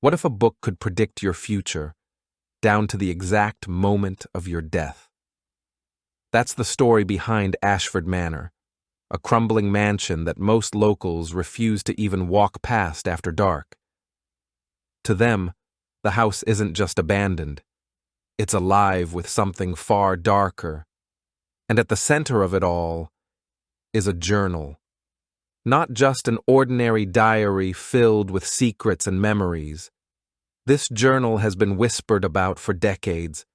What if a book could predict your future, down to the exact moment of your death? That's the story behind Ashford Manor, a crumbling mansion that most locals refuse to even walk past after dark. To them, the house isn't just abandoned. It's alive with something far darker. And at the center of it all is a journal. Not just an ordinary diary filled with secrets and memories. This journal has been whispered about for decades.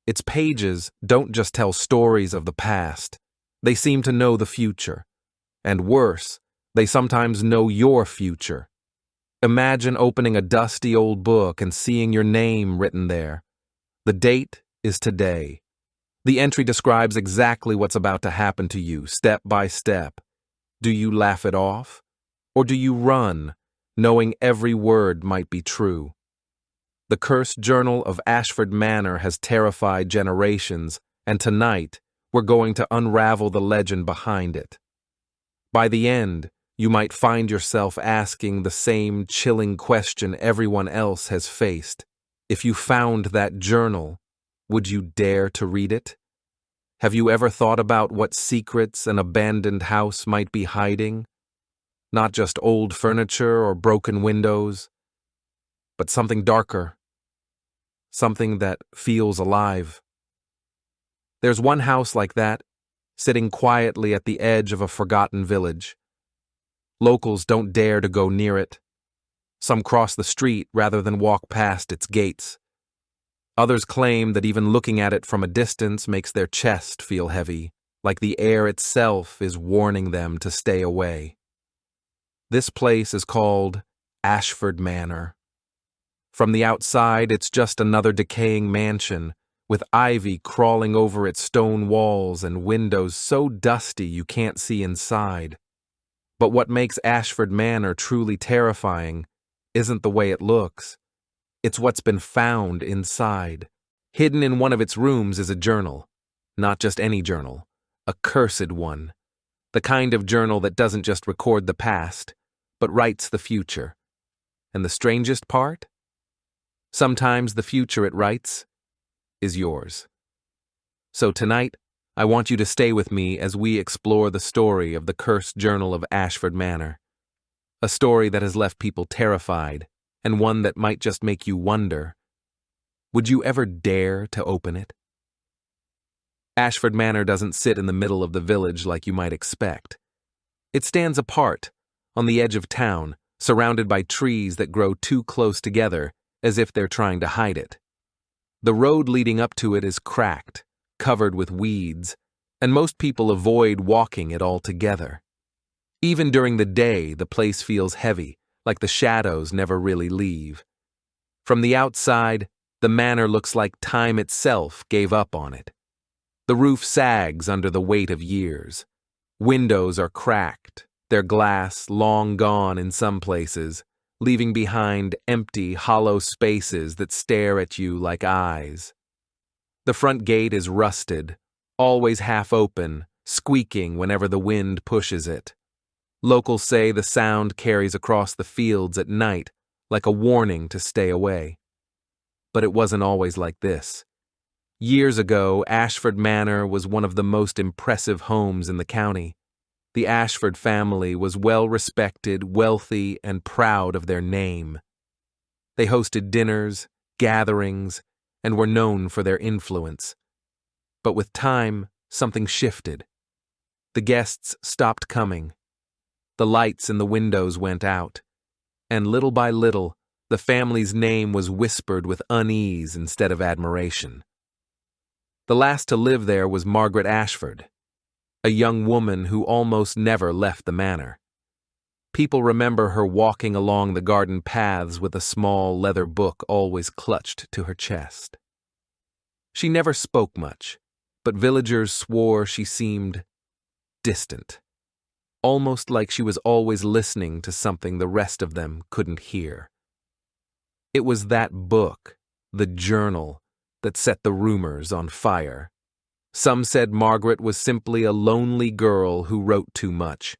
Its pages don't just tell stories of the past. They seem to know the future. And worse, they sometimes know your future. Imagine opening a dusty old book and seeing your name written there. The date is today. The entry describes exactly what's about to happen to you, step by step. Do you laugh it off? Or do you run, knowing every word might be true? The cursed journal of Ashford Manor has terrified generations, and tonight we're going to unravel the legend behind it. By the end, you might find yourself asking the same chilling question everyone else has faced. If you found that journal, would you dare to read it? Have you ever thought about what secrets an abandoned house might be hiding? Not just old furniture or broken windows, but something darker. Something that feels alive. There's one house like that, sitting quietly at the edge of a forgotten village. Locals don't dare to go near it. Some cross the street rather than walk past its gates. Others claim that even looking at it from a distance makes their chest feel heavy, like the air itself is warning them to stay away. This place is called Ashford Manor. From the outside, it's just another decaying mansion, with ivy crawling over its stone walls and windows so dusty you can't see inside. But what makes Ashford Manor truly terrifying isn't the way it looks. It's what's been found inside. Hidden in one of its rooms is a journal. Not just any journal. A cursed one. The kind of journal that doesn't just record the past, but writes the future. And the strangest part? Sometimes the future it writes is yours. So tonight, I want you to stay with me as we explore the story of the cursed journal of Ashford Manor. A story that has left people terrified, and one that might just make you wonder, would you ever dare to open it? Ashford Manor doesn't sit in the middle of the village like you might expect. It stands apart, on the edge of town, surrounded by trees that grow too close together, as if they're trying to hide it. The road leading up to it is cracked, covered with weeds, and most people avoid walking it altogether. Even during the day, the place feels heavy, like the shadows never really leave. From the outside, the manor looks like time itself gave up on it. The roof sags under the weight of years. Windows are cracked, their glass long gone in some places, leaving behind empty, hollow spaces that stare at you like eyes. The front gate is rusted, always half open, squeaking whenever the wind pushes it. Locals say the sound carries across the fields at night, like a warning to stay away. But it wasn't always like this. Years ago, Ashford Manor was one of the most impressive homes in the county. The Ashford family was well-respected, wealthy, and proud of their name. They hosted dinners, gatherings, and were known for their influence. But with time, something shifted. The guests stopped coming. The lights in the windows went out. And little by little, the family's name was whispered with unease instead of admiration. The last to live there was Margaret Ashford, a young woman who almost never left the manor. People remember her walking along the garden paths with a small leather book always clutched to her chest. She never spoke much, but villagers swore she seemed distant, almost like she was always listening to something the rest of them couldn't hear. It was that book, the journal, that set the rumors on fire. Some said Margaret was simply a lonely girl who wrote too much.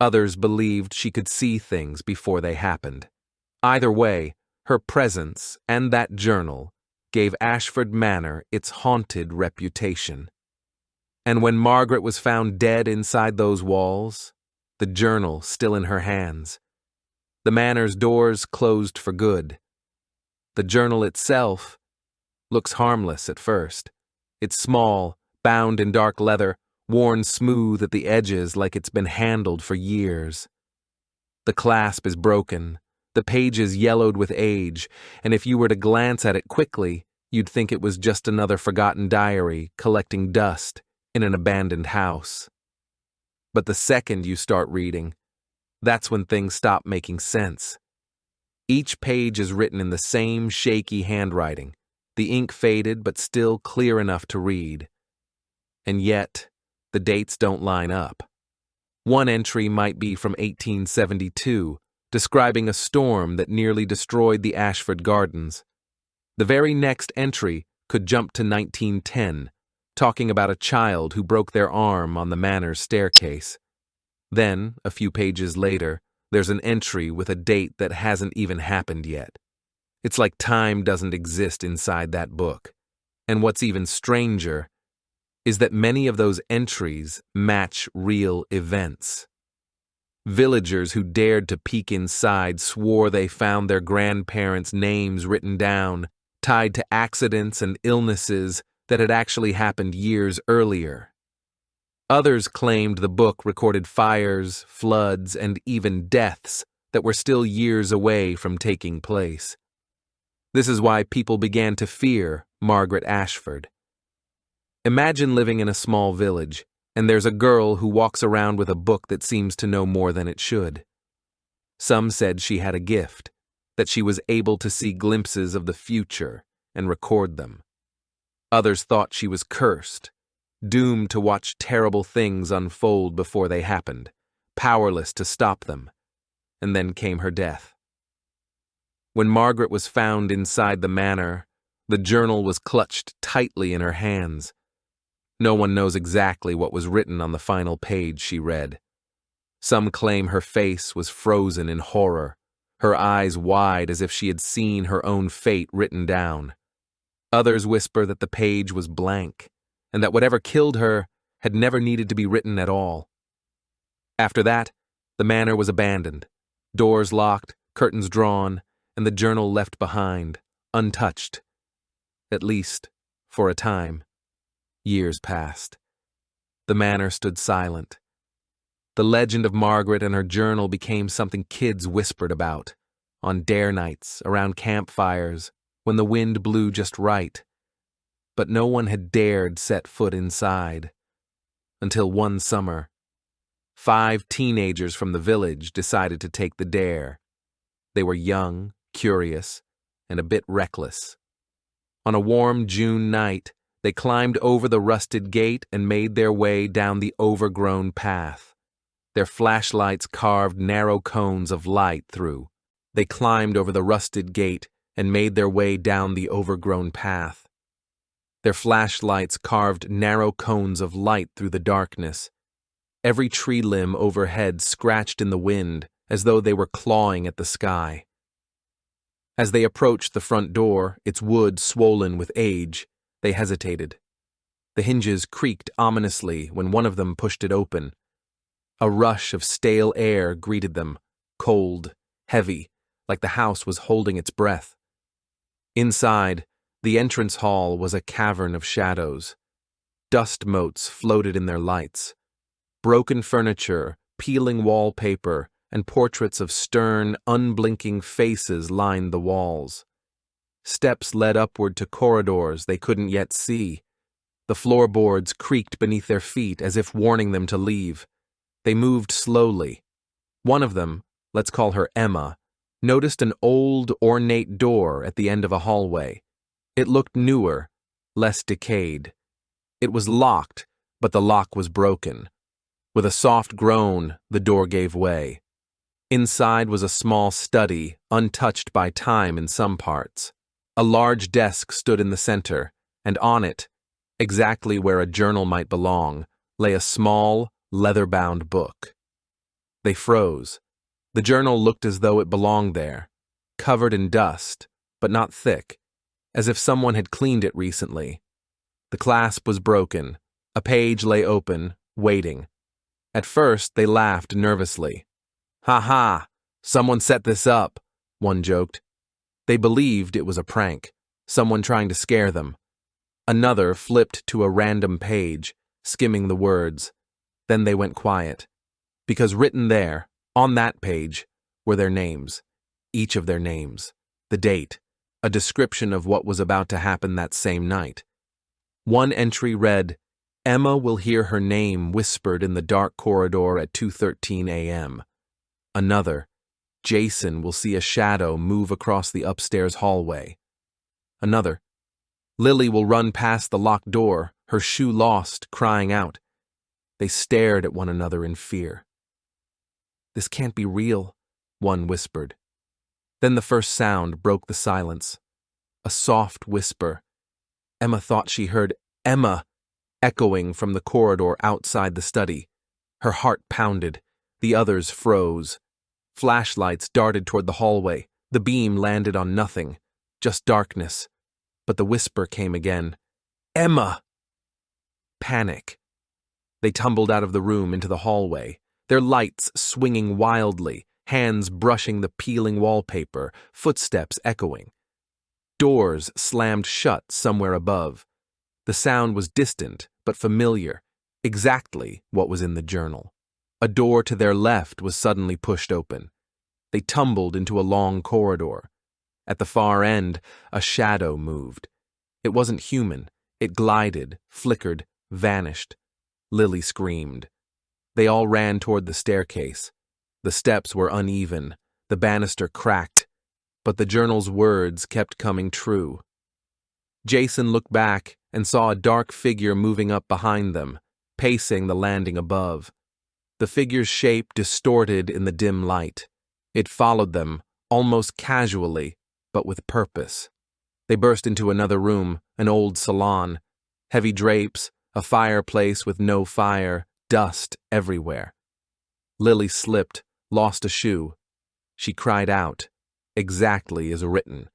Others believed she could see things before they happened. Either way, Her presence and that journal gave Ashford Manor its haunted reputation. And when Margaret was found dead inside those walls, the journal still in her hands, the manor's doors closed for good. The journal itself looks harmless at first. It's small, bound in dark leather, worn smooth at the edges like it's been handled for years. The clasp is broken, the pages yellowed with age, and if you were to glance at it quickly, you'd think it was just another forgotten diary collecting dust in an abandoned house. But the second you start reading, that's when things stop making sense. Each page is written in the same shaky handwriting, the ink faded but still clear enough to read. And yet, the dates don't line up. One entry might be from 1872, describing a storm that nearly destroyed the Ashford Gardens. The very next entry could jump to 1910, talking about a child who broke their arm on the manor's staircase. Then, a few pages later, there's an entry with a date that hasn't even happened yet. It's like time doesn't exist inside that book. And what's even stranger is that many of those entries match real events. Villagers who dared to peek inside swore they found their grandparents' names written down, tied to accidents and illnesses that had actually happened years earlier. Others claimed the book recorded fires, floods, and even deaths that were still years away from taking place. This is why people began to fear Margaret Ashford. Imagine living in a small village, and there's a girl who walks around with a book that seems to know more than it should. Some said she had a gift, that she was able to see glimpses of the future and record them. Others thought she was cursed, doomed to watch terrible things unfold before they happened, powerless to stop them. And then came her death. When Margaret was found inside the manor, the journal was clutched tightly in her hands. No one knows exactly what was written on the final page she read. Some claim her face was frozen in horror, her eyes wide as if she had seen her own fate written down. Others whisper that the page was blank, and that whatever killed her had never needed to be written at all. After that, the manor was abandoned, doors locked, curtains drawn, and the journal left behind, untouched. At least, for a time. Years passed. The manor stood silent. The legend of Margaret and her journal became something kids whispered about, on dare nights, around campfires, when the wind blew just right. But no one had dared set foot inside. Until one summer, 5 teenagers from the village decided to take the dare. They were young, curious, and a bit reckless. On a warm June night, they climbed over the rusted gate and made their way down the overgrown path. Their flashlights carved narrow cones of light through. They climbed over the rusted gate and made their way down the overgrown path. Their flashlights carved narrow cones of light through the darkness. Every tree limb overhead scratched in the wind as though they were clawing at the sky. As they approached the front door, its wood swollen with age, they hesitated. The hinges creaked ominously when one of them pushed it open. A rush of stale air greeted them, cold, heavy, like the house was holding its breath. Inside, the entrance hall was a cavern of shadows. Dust motes floated in their lights. Broken furniture, peeling wallpaper, and portraits of stern, unblinking faces lined the walls. Steps led upward to corridors they couldn't yet see. The floorboards creaked beneath their feet as if warning them to leave. They moved slowly. One of them, let's call her Emma, noticed an old, ornate door at the end of a hallway. It looked newer, less decayed. It was locked, but the lock was broken. With a soft groan, the door gave way. Inside was a small study, untouched by time in some parts. A large desk stood in the center, and on it, exactly where a journal might belong, lay a small, leather-bound book. They froze. The journal looked as though it belonged there, covered in dust, but not thick, as if someone had cleaned it recently. The clasp was broken. A page lay open, waiting. At first, they laughed nervously. "Ha ha! Someone set this up," one joked. They believed it was a prank, someone trying to scare them. Another flipped to a random page, skimming the words. Then they went quiet, because written there, on that page, were their names, each of their names, the date, a description of what was about to happen that same night. One entry read, "Emma will hear her name whispered in the dark corridor at 2:13 a.m. Another, "Jason will see a shadow move across the upstairs hallway." Another, "Lily will run past the locked door, her shoe lost, crying out." They stared at one another in fear. "This can't be real," one whispered. Then the first sound broke the silence. A soft whisper. Emma thought she heard "Emma" echoing from the corridor outside the study. Her heart pounded. The others froze. Flashlights darted toward the hallway. The beam landed on nothing, just darkness. But the whisper came again. "Emma!" Panic. They tumbled out of the room into the hallway, their lights swinging wildly, hands brushing the peeling wallpaper, footsteps echoing. Doors slammed shut somewhere above. The sound was distant, but familiar, exactly what was in the journal. A door to their left was suddenly pushed open. They tumbled into a long corridor. At the far end, a shadow moved. It wasn't human. It glided, flickered, vanished. Lily screamed. They all ran toward the staircase. The steps were uneven. The banister cracked. But the journal's words kept coming true. Jason looked back and saw a dark figure moving up behind them, pacing the landing above. The figure's shape distorted in the dim light. It followed them, almost casually, but with purpose. They burst into another room, an old salon. Heavy drapes, a fireplace with no fire, dust everywhere. Lily slipped, lost a shoe. She cried out, exactly as written.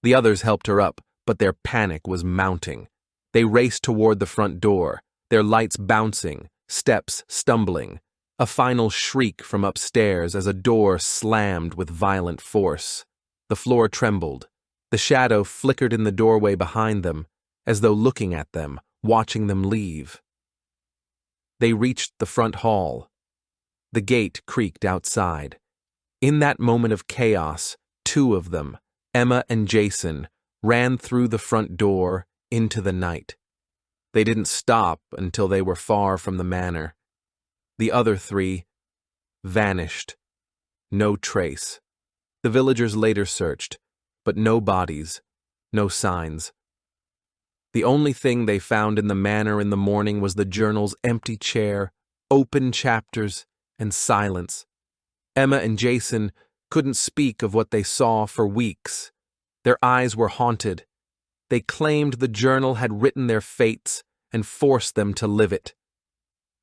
The others helped her up, but their panic was mounting. They raced toward the front door, their lights bouncing, steps stumbling. A final shriek from upstairs as a door slammed with violent force. The floor trembled. The shadow flickered in the doorway behind them, as though looking at them, watching them leave. They reached the front hall. The gate creaked outside. In that moment of chaos, two of them, Emma and Jason, ran through the front door into the night. They didn't stop until they were far from the manor. The other three vanished. No trace. The villagers later searched, but no bodies, no signs. The only thing they found in the manor in the morning was the journal's empty chair, open chapters, and silence. Emma and Jason couldn't speak of what they saw for weeks. Their eyes were haunted. They claimed the journal had written their fates and forced them to live it.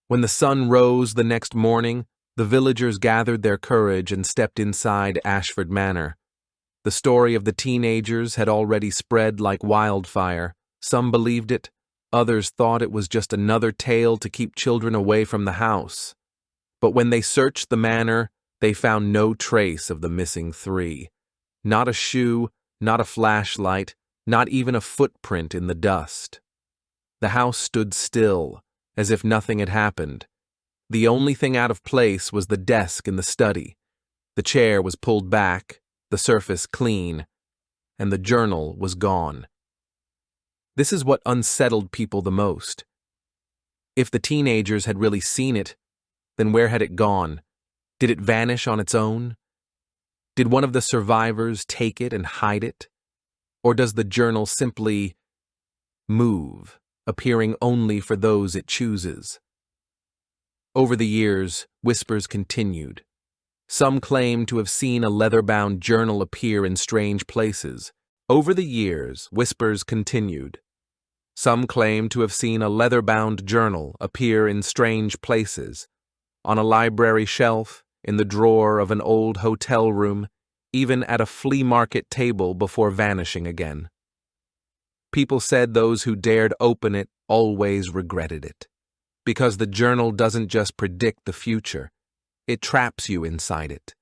When the sun rose the next morning, the villagers gathered their courage and stepped inside Ashford Manor. The story of the teenagers had already spread like wildfire. Some believed it, others thought it was just another tale to keep children away from the house. But when they searched the manor, they found no trace of the missing three. Not a shoe, not a flashlight, not even a footprint in the dust. The house stood still, as if nothing had happened. The only thing out of place was the desk in the study. The chair was pulled back, the surface clean, and the journal was gone. This is what unsettled people the most. If the teenagers had really seen it, then where had it gone? Did it vanish on its own? Did one of the survivors take it and hide it? Or does the journal simply move, appearing only for those it chooses? Over the years, whispers continued. Some claim to have seen a leather-bound journal appear in strange places. Over the years, whispers continued. Some claim to have seen a leather-bound journal appear in strange places, on a library shelf, in the drawer of an old hotel room, even at a flea market table before vanishing again. People said those who dared open it always regretted it, because the journal doesn't just predict the future, it traps you inside it.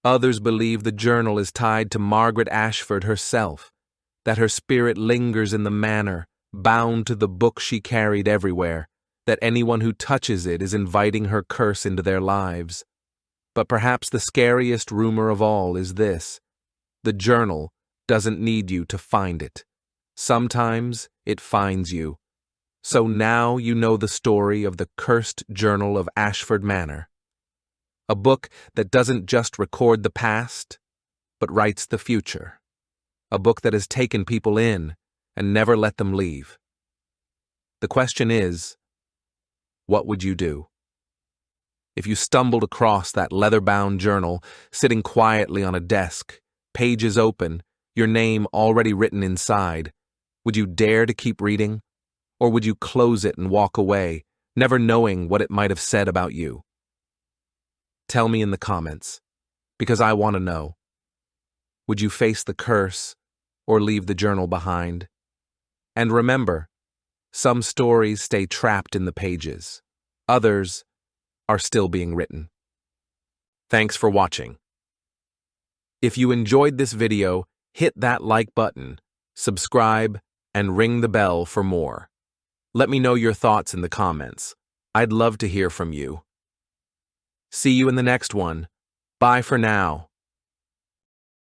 Others believe the journal is tied to Margaret Ashford herself, that her spirit lingers in the manor, bound to the book she carried everywhere, that anyone who touches it is inviting her curse into their lives. But perhaps the scariest rumor of all is this: the journal doesn't need you to find it. Sometimes it finds you. So now you know the story of the cursed journal of Ashford Manor. A book that doesn't just record the past, but writes the future. A book that has taken people in and never let them leave. The question is, what would you do? If you stumbled across that leather-bound journal, sitting quietly on a desk, pages open, your name already written inside, would you dare to keep reading? Or would you close it and walk away, never knowing what it might have said about you? Tell me in the comments, because I want to know. Would you face the curse or leave the journal behind? And remember, some stories stay trapped in the pages. Others are still being written. Thanks for watching. If you enjoyed this video, hit that like button, subscribe, and ring the bell for more. Let me know your thoughts in the comments. I'd love to hear from you. See you in the next one. Bye for now.